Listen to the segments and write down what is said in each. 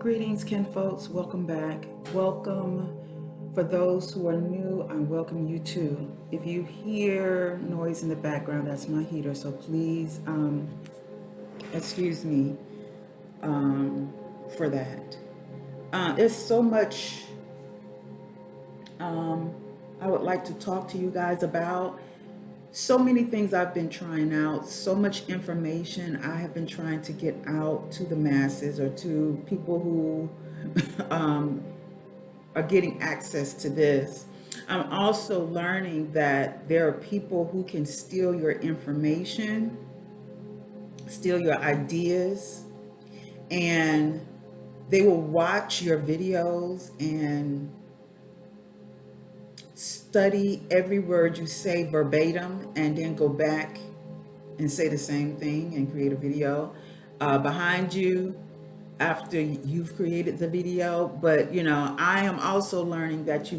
Greetings, Ken folks. Welcome back. Welcome for those who are new. I welcome you too. If you hear noise in the background, that's my heater. So please, excuse me for that. There's so much I would like to talk to you guys about. So many things I've been trying out, so much information I have been trying to get out to the masses or to people who are getting access to this. I'm also learning that there are people who can steal your information, steal your ideas, and they will watch your videos and study every word you say verbatim and then go back and say the same thing and create a video behind you after you've created the video. But I am also learning that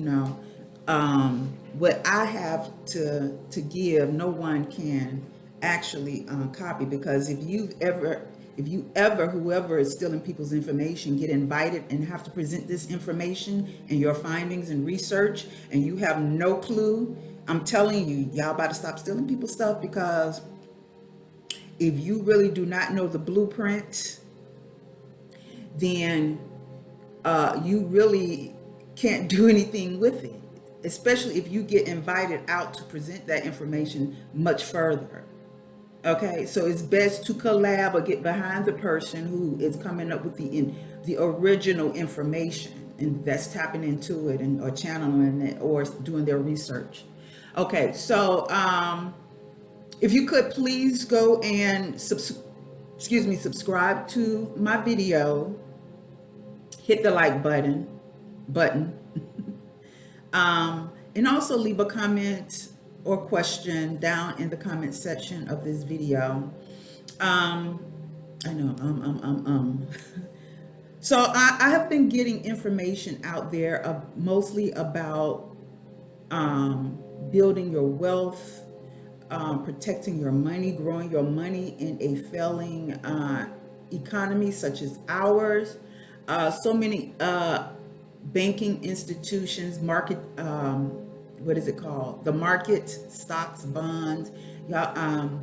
what I have to give, no one can actually copy, because if you ever whoever is stealing people's information get invited and have to present this information and your findings and research, and you have no clue, I'm telling you, y'all about to stop stealing people's stuff, because if you really do not know the blueprint, then you really can't do anything with it, especially if you get invited out to present that information much further. Okay, so it's best to collab or get behind the person who is coming up with the original information, and that's tapping into it or channeling it or doing their research. Okay, so if you could please go and subscribe to my video, hit the like button, and also leave a comment or question down in the comment section of this video. I know, So I have been getting information out there mostly about building your wealth, protecting your money, growing your money in a failing economy such as ours. So many banking institutions, market, what is it called? The market, stocks, bonds. Y'all,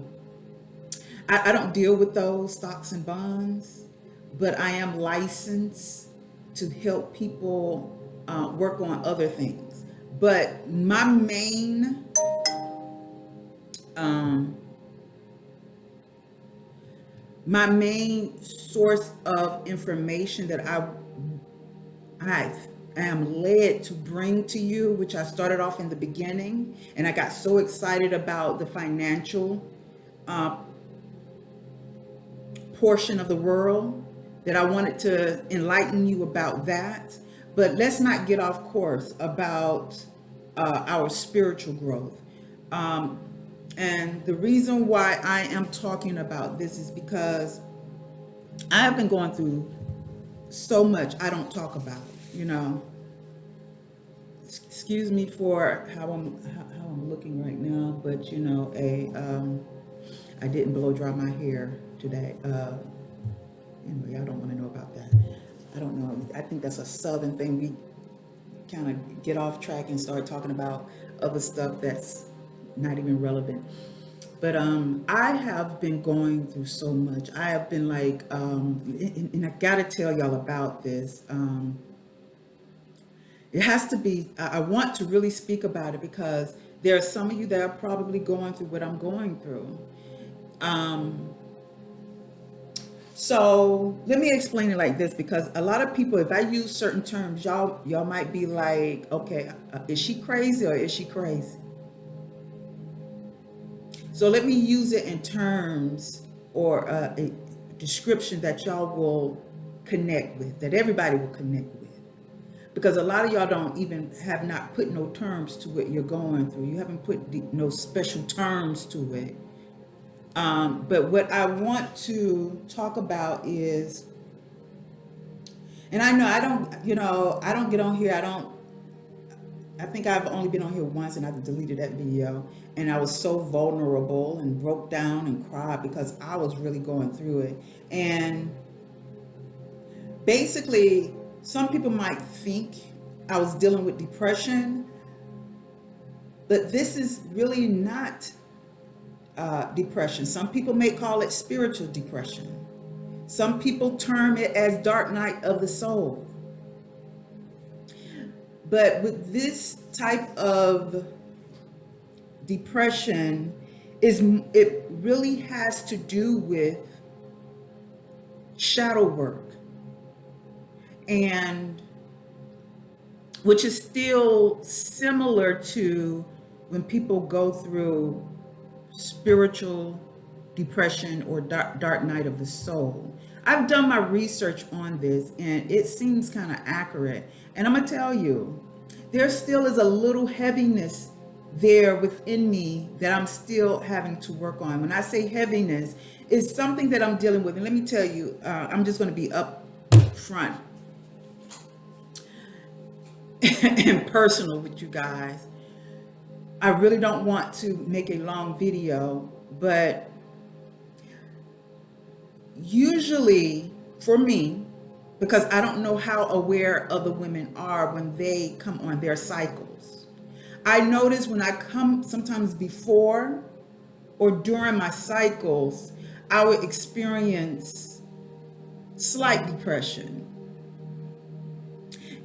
I don't deal with those stocks and bonds, but I am licensed to help people work on other things. But my main source of information that I am led to bring to you, which I started off in the beginning, and I got so excited about the financial portion of the world that I wanted to enlighten you about that. But let's not get off course about our spiritual growth. And the reason why I am talking about this is because I have been going through so much I don't talk about, Excuse me for how I'm looking right now, but I didn't blow dry my hair today. Anyway, I don't want to know about that. I don't know. I think that's a Southern thing. We kind of get off track and start talking about other stuff that's not even relevant. But I have been going through so much. I have been like, and I got to tell y'all about this. It has to be, I want to really speak about it because there are some of you that are probably going through what I'm going through. So let me explain it like this, because a lot of people, if I use certain terms, y'all might be like, okay, is she crazy or is she crazy? So let me use it in terms or a description that y'all will connect with, that everybody will connect with. Because a lot of y'all have not put no terms to what you're going through. You haven't put no special terms to it. But what I want to talk about is, and I know I don't get on here. I think I've only been on here once, and I deleted that video. And I was so vulnerable and broke down and cried because I was really going through it. And basically, some people might think I was dealing with depression, but this is really not depression. Some people may call it spiritual depression. Some people term it as dark night of the soul. But with this type of depression, it really has to do with shadow work, and which is still similar to when people go through spiritual depression or dark night of the soul. I've done my research on this and it seems kind of accurate. And I'm going to tell you, there still is a little heaviness there within me that I'm still having to work on. When I say heaviness, it's something that I'm dealing with. And let me tell you, I'm just going to be up front and personal with you guys. I really don't want to make a long video, but usually for me, because I don't know how aware other women are when they come on their cycles. I notice when I come sometimes before or during my cycles, I would experience slight depression.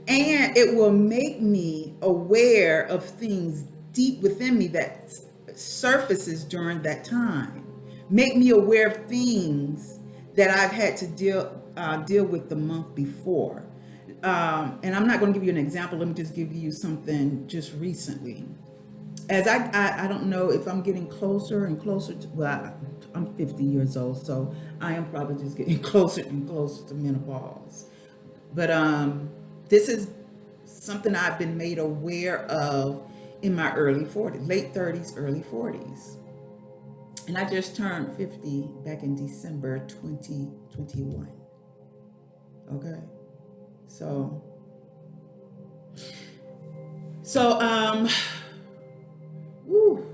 And it will make me aware of things deep within me that surfaces during that time. Make me aware of things that I've had to deal with the month before. And I'm not going to give you an example. Let me just give you something just recently. As I don't know if I'm getting closer and closer to, well, I'm 50 years old, so I am probably just getting closer and closer to menopause. But this is something I've been made aware of in my early 40s, late 30s, early 40s. And I just turned 50 back in December 2021. Okay. So woo.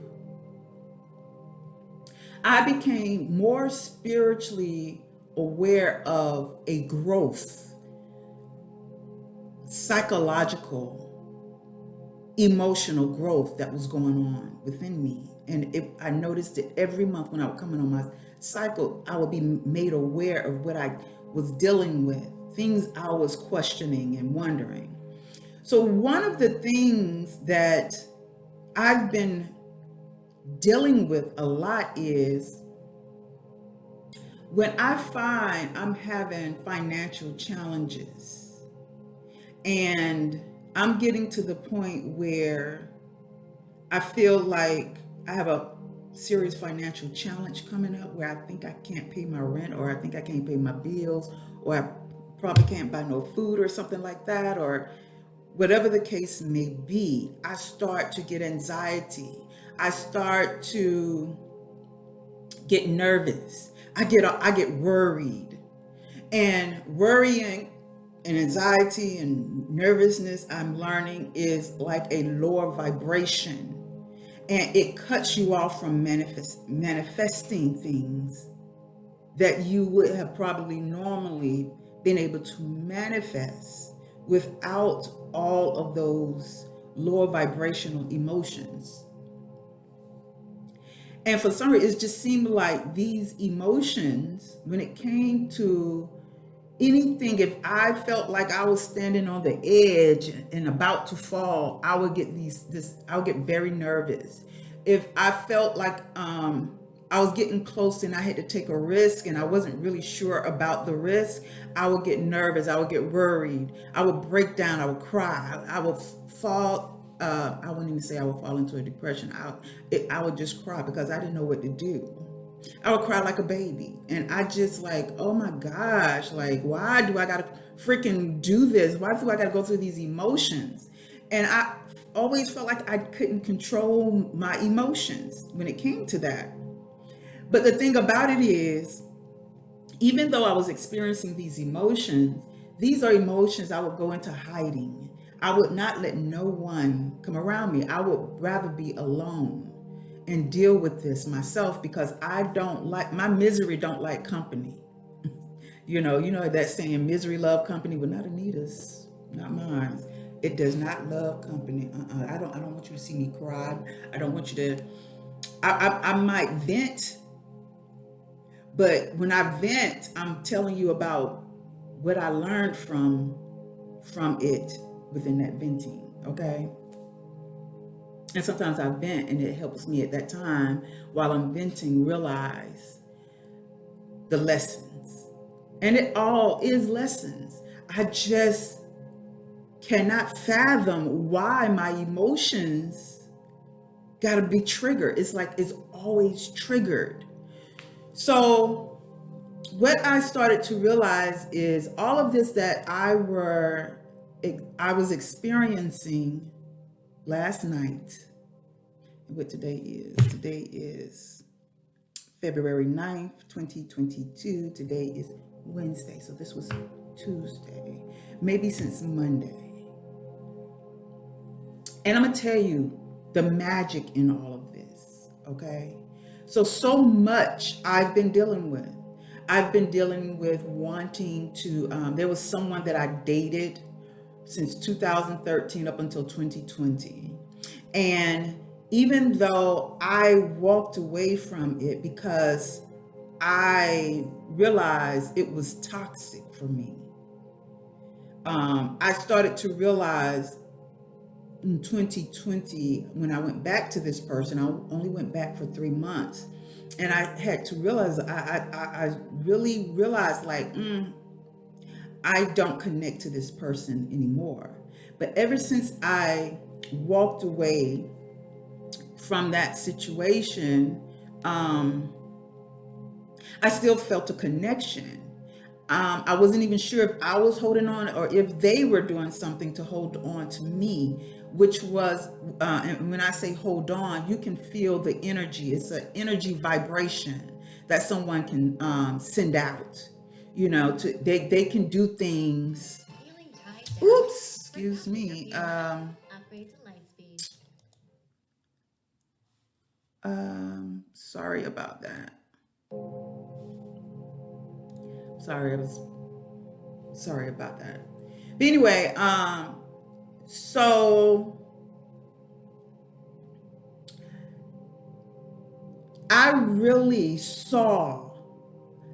I became more spiritually aware of a growth, psychological, emotional growth that was going on within me. And I noticed it every month when I would come in on my cycle. I would be made aware of what I was dealing with, things I was questioning and wondering. So one of the things that I've been dealing with a lot is when I find I'm having financial challenges and I'm getting to the point where I feel like I have a serious financial challenge coming up where I think I can't pay my rent, or I think I can't pay my bills, or I probably can't buy no food or something like that, or whatever the case may be. I start to get anxiety. I start to get nervous. I get worried. And worrying and anxiety and nervousness, I'm learning, is like a lower vibration. And it cuts you off from manifesting things that you would have probably normally been able to manifest without all of those lower vibrational emotions. And for some reason, it just seemed like these emotions, when it came to anything, if I felt like I was standing on the edge and about to fall, I would get I would get very nervous. If I felt like I was getting close and I had to take a risk and I wasn't really sure about the risk, I would get nervous. I would get worried. I would break down. I would cry. I would fall. I wouldn't even say I would fall into a depression. I would just cry because I didn't know what to do. I would cry like a baby. And I just like, oh my gosh, like, why do I gotta freaking do this? Why do I gotta go through these emotions? And I always felt like I couldn't control my emotions when it came to that. But the thing about it is, even though I was experiencing these emotions, these are emotions I would go into hiding. I would not let no one come around me. I would rather be alone and deal with this myself, because I don't like, my misery don't like company. You know that saying, misery love company. Well, not Anita's, not mine. It does not love company. I don't want you to see me cry. I don't want you to. I might vent, but when I vent, I'm telling you about what I learned from it within that venting. Okay. And sometimes I vent, and it helps me at that time while I'm venting realize the lessons. And it all is lessons. I just cannot fathom why my emotions got to be triggered. It's like it's always triggered. So, what I started to realize is all of this that I was experiencing last night. What today is February 9th, 2022. Today is Wednesday. So this was Tuesday, maybe since Monday. And I'm going to tell you the magic in all of this. Okay. So much I've been dealing with. I've been dealing with wanting to, there was someone that I dated since 2013 up until 2020. And even though I walked away from it because I realized it was toxic for me, I started to realize in 2020, when I went back to this person, I only went back for 3 months. And I had to realize, I really realized like, I don't connect to this person anymore. But ever since I walked away from that situation, I still felt a connection. I wasn't even sure if I was holding on or if they were doing something to hold on to me, which was, and when I say hold on, you can feel the energy. It's an energy vibration that someone can send out. They can do things. Oops, excuse me. Sorry about that. Sorry, I was sorry about that. But anyway, so I really saw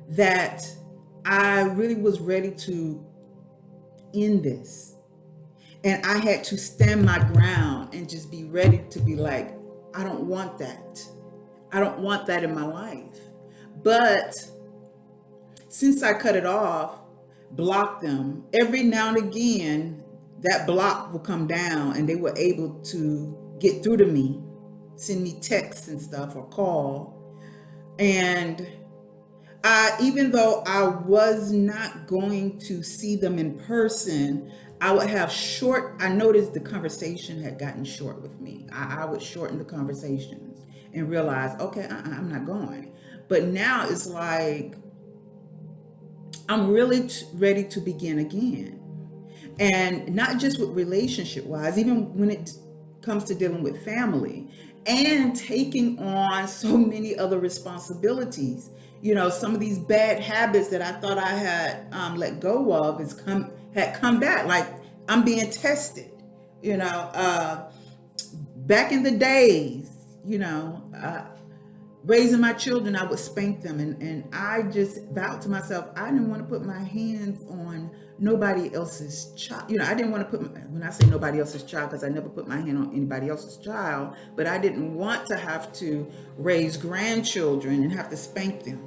that I really was ready to end this. And I had to stand my ground and just be ready to be like, I don't want that. I don't want that in my life. But since I cut it off, blocked them, every now and again, that block will come down and they were able to get through to me, send me texts and stuff or call. And even though I was not going to see them in person, I would have I noticed the conversation had gotten short with me. I would shorten the conversations and realize, okay, I'm not going. But now it's like, I'm really ready to begin again. And not just with relationship wise, even when it comes to dealing with family and taking on so many other responsibilities. Some of these bad habits that I thought I had let go of had come back. Like, I'm being tested. Back in the days, raising my children, I would spank them. And I just vowed to myself, I didn't want to put my hands on nobody else's child. I didn't want to when I say nobody else's child, because I never put my hand on anybody else's child, but I didn't want to have to raise grandchildren and have to spank them.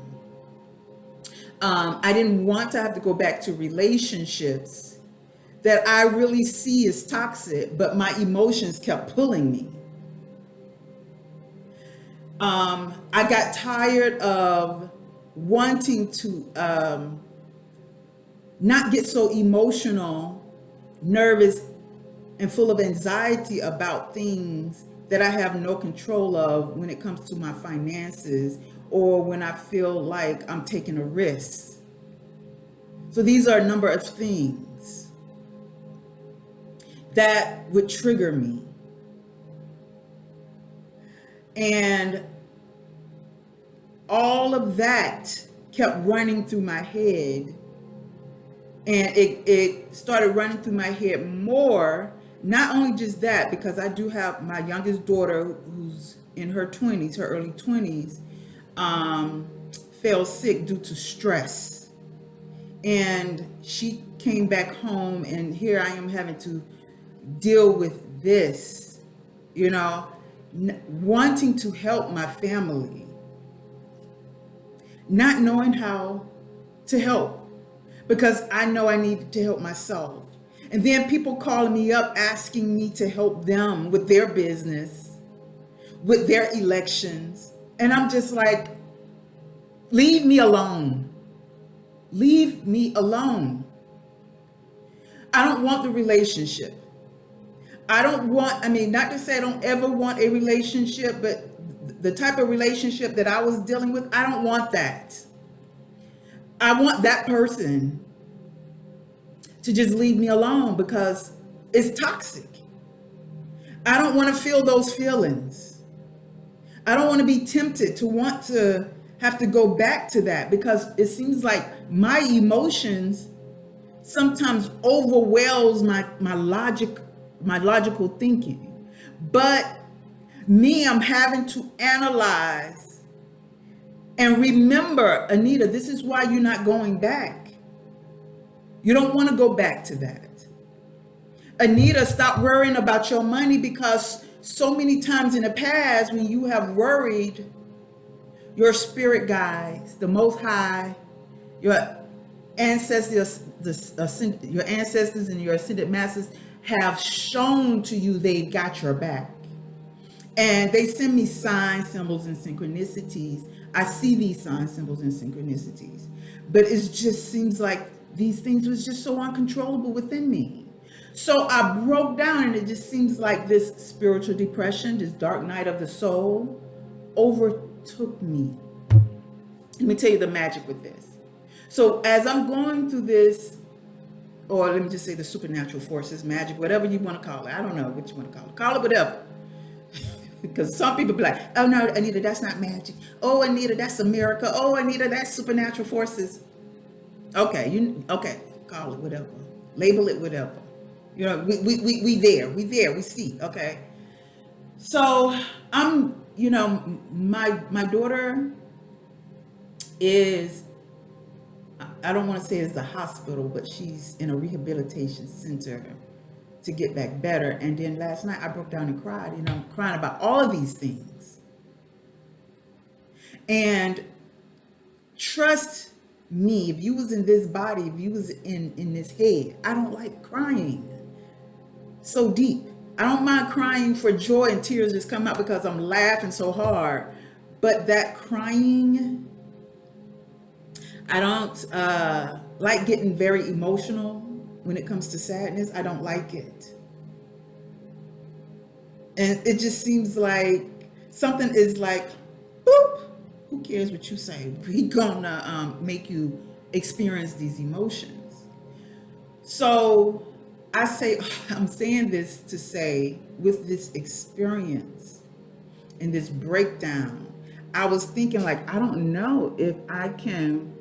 I didn't want to have to go back to relationships that I really see as toxic, but my emotions kept pulling me. I got tired of wanting to not get so emotional, nervous, and full of anxiety about things that I have no control of when it comes to my finances or when I feel like I'm taking a risk. So these are a number of things that would trigger me. And all of that kept running through my head And it started running through my head more. Not only just that, because I do have my youngest daughter who's in her 20s, her early 20s, um, fell sick due to stress. And she came back home, and here I am having to deal with this, you know, wanting to help my family, not knowing how to help because I know I needed to help myself. And then people calling me up asking me to help them with their business, with their elections. And I'm just like, leave me alone. Leave me alone. I don't want the relationship. I don't want, I mean, not to say I don't ever want a relationship, but the type of relationship that I was dealing with, I don't want that. I want that person to just leave me alone because it's toxic. I don't want to feel those feelings. I don't want to be tempted to want to have to go back to that because it seems like my emotions sometimes overwhelms my logical thinking. But me, I'm having to analyze and remember, Anita, this is why you're not going back. You don't want to go back to that. Anita, stop worrying about your money because so many times in the past when you have worried, your spirit guides, the Most High, your ancestors, your ancestors and your ascended masters have shown to you they got your back. And they send me signs, symbols, and synchronicities. I see these signs, symbols, and synchronicities. But it just seems like these things was just so uncontrollable within me. So I broke down, and it just seems like this spiritual depression, this dark night of the soul, overtook me. Let me tell you the magic with this. So as I'm going through this, or let me just say the supernatural forces, magic, whatever you want to call it. I don't know what you want to call it. Call it whatever. Because some people be like, oh no, Anita, that's not magic. Oh, Anita, that's a miracle. Oh, Anita, that's supernatural forces. Okay, okay, call it whatever. Label it whatever. You know, we there, we see, okay. So I'm, you know, my daughter is, I don't want to say it's a hospital, but she's in a rehabilitation center to get back better. And then last night I broke down and cried, you know, crying about all of these things. And trust me, if you was in this body, if you was in this head, I don't like crying so deep. I don't mind crying for joy and tears just come out because I'm laughing so hard. But that crying, I don't like getting very emotional when it comes to sadness. I don't like it. And it just seems like something is like, boop, who cares what you say? We gonna make you experience these emotions. So I say, I'm saying this to say, with this experience and this breakdown, I was thinking like, I don't know if I can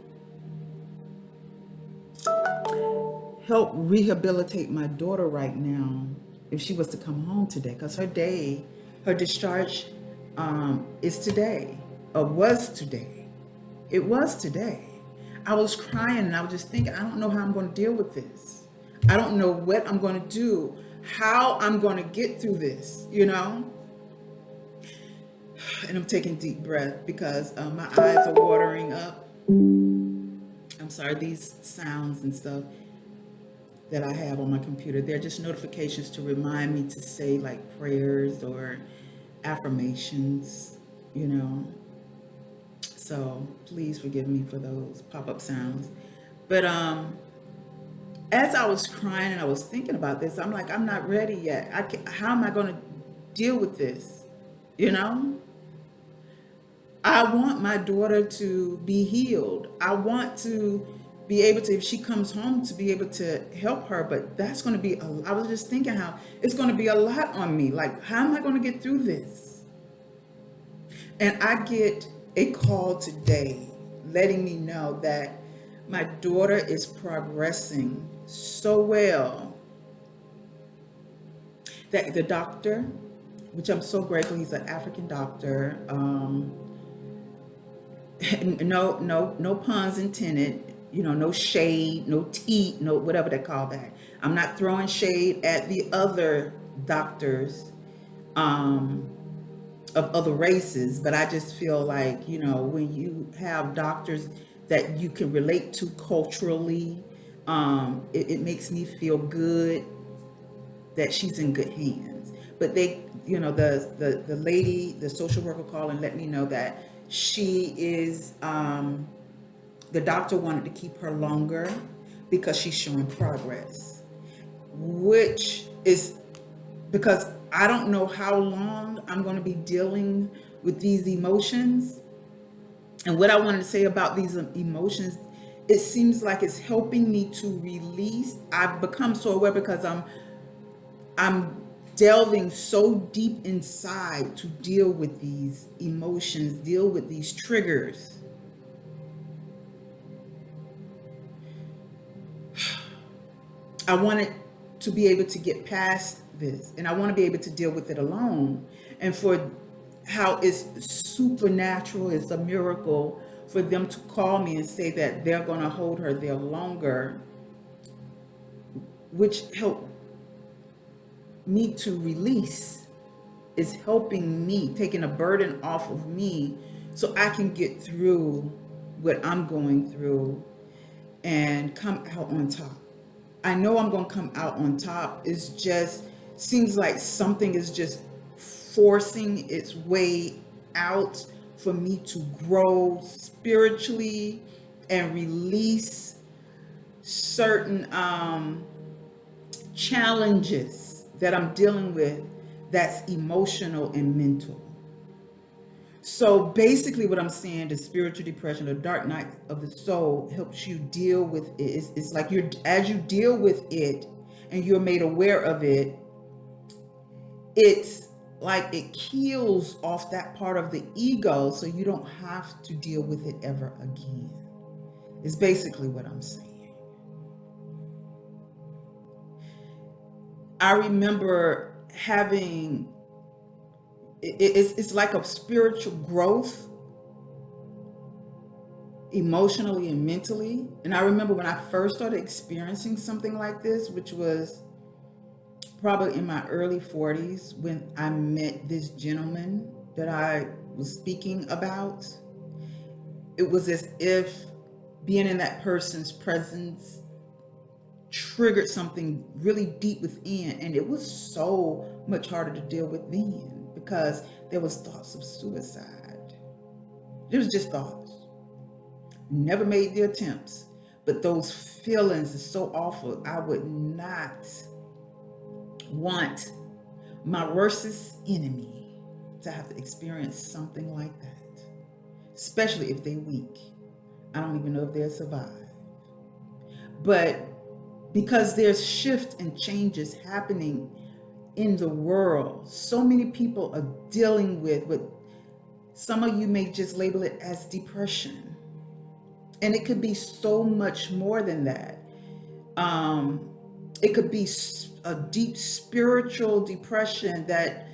help rehabilitate my daughter right now if she was to come home today, because her discharge is today, or was today. It was today. I was crying and I was just thinking, I don't know how I'm going to deal with this. I don't know what I'm going to do, how I'm going to get through this, you know? And I'm taking deep breath because my eyes are watering up. I'm sorry, these sounds and stuff that I have on my computer, they're just notifications to remind me to say like prayers or affirmations, you know. So please forgive me for those pop-up sounds. But as I was crying and I was thinking about this, I'm like, I'm not ready yet. How am I going to deal with this? You know? I want my daughter to be healed. I want to be able to, if she comes home, to be able to help her. But that's going to be, I was just thinking how it's going to be a lot on me. Like, how am I going to get through this? And I get a call today letting me know that My daughter is progressing so well that the doctor, which I'm so grateful, he's an African doctor. No puns intended. No shade, no tea, no whatever they call that. I'm not throwing shade at the other doctors um, of other races, but I just feel like when you have doctors that you can relate to culturally, it makes me feel good that she's in good hands. But the lady, the social worker called and let me know that she is, the doctor wanted to keep her longer because she's showing progress, which is because I don't know how long I'm going to be dealing with these emotions. And what I wanted to say about these emotions, it seems like it's helping me to release. I've become so aware because I'm delving so deep inside to deal with these emotions, deal with these triggers. I wanted to be able to get past this, and I want to be able to deal with it alone. And for how it's supernatural, it's a miracle for them to call me and say that they're going to hold her there longer, which helped me to release, is helping me, taking a burden off of me so I can get through what I'm going through and come out on top. I know I'm going to come out on top. It's just seems like something is just forcing its way out for me to grow spiritually and release certain challenges that I'm dealing with that's emotional and mental. So basically what I'm saying, the spiritual depression, the dark night of the soul helps you deal with it. It's like as you deal with it and you're made aware of it, it's like it kills off that part of the ego so you don't have to deal with it ever again. It's basically what I'm saying. I remember having, it's like a spiritual growth emotionally and mentally. And I remember when I first started experiencing something like this, which was probably in my early 40s, when I met this gentleman that I was speaking about. It was as if being in that person's presence triggered something really deep within, and it was so much harder to deal with then because there was thoughts of suicide. It was just thoughts. Never made the attempts, but those feelings are so awful. I would not want my worstest enemy to have to experience something like that, especially if they're weak. I don't even know if they'll survive. But because there's shifts and changes happening in the world, so many people are dealing with what some of you may just label it as depression. And it could be so much more than that. It could be a deep spiritual depression that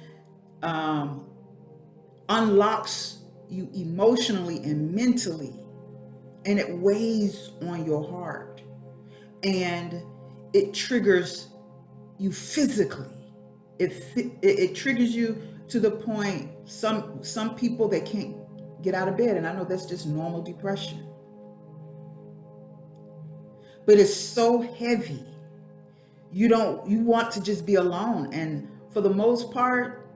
unlocks you emotionally and mentally, and it weighs on your heart, and it triggers you physically. It triggers you to the point some people, they can't get out of bed, and I know that's just normal depression, but it's so heavy. You want to just be alone, and for the most part,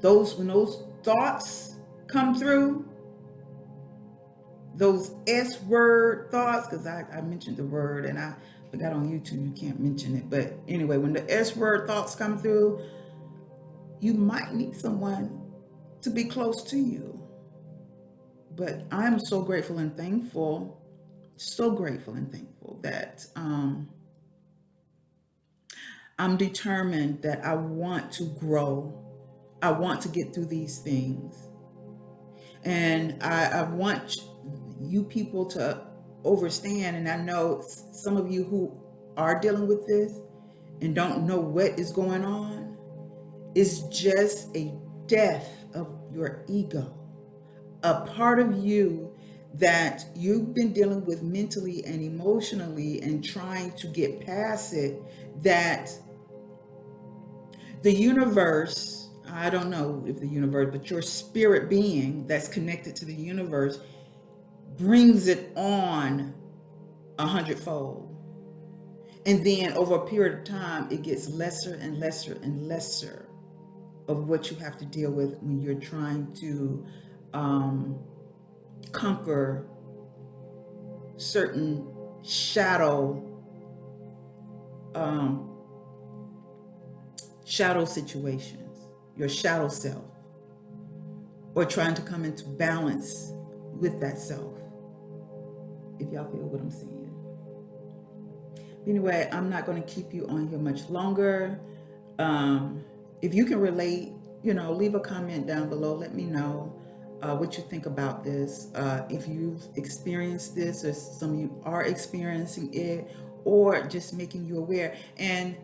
when those thoughts come through, those S word thoughts, because I mentioned the word and I forgot on YouTube you can't mention it, but anyway, when the S word thoughts come through, you might need someone to be close to you. But I'm so grateful and thankful, that I'm determined that I want to grow. I want to get through these things. And I want you people to overstand, and I know some of you who are dealing with this and don't know what is going on, is just a death of your ego. A part of you that you've been dealing with mentally and emotionally and trying to get past it, that the universe, I don't know if the universe, but your spirit being that's connected to the universe brings it on 100-fold. And then over a period of time, it gets lesser and lesser and lesser of what you have to deal with when you're trying to conquer certain shadow situations, your shadow self, or trying to come into balance with that self, if y'all feel what I'm saying. Anyway, I'm not going to keep you on here much longer. If you can relate, leave a comment down below. Let me know what you think about this. If you've experienced this, or some of you are experiencing it, or just making you aware. And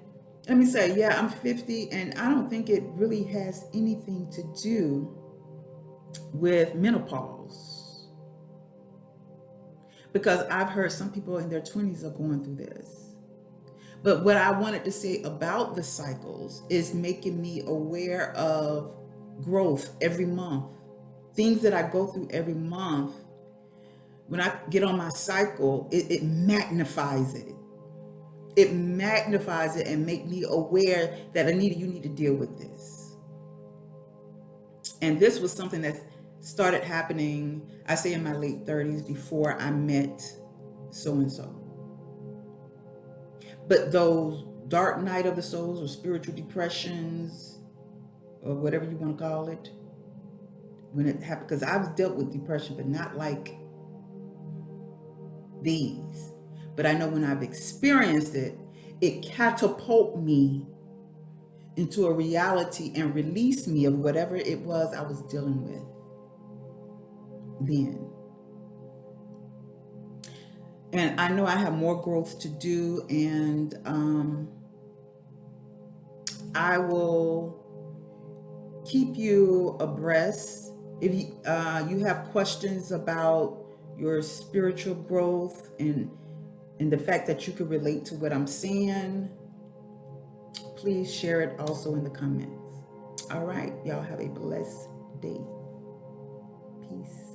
let me say, yeah, I'm 50, and I don't think it really has anything to do with menopause, because I've heard some people in their 20s are going through this. But what I wanted to say about the cycles is making me aware of growth every month. Things that I go through every month, when I get on my cycle, it magnifies it. It magnifies it and make me aware that, Anita, you need to deal with this. And this was something that started happening, I say, in my late 30s, before I met so-and-so. But those dark night of the souls, or spiritual depressions, or whatever you want to call it, when it happened, because I've dealt with depression, but not like these. But I know when I've experienced it, it catapulted me into a reality and released me of whatever it was I was dealing with then. And I know I have more growth to do, and I will keep you abreast. If you have questions about your spiritual growth and the fact that you could relate to what I'm saying, please share it also in the comments. All right, y'all have a blessed day. Peace.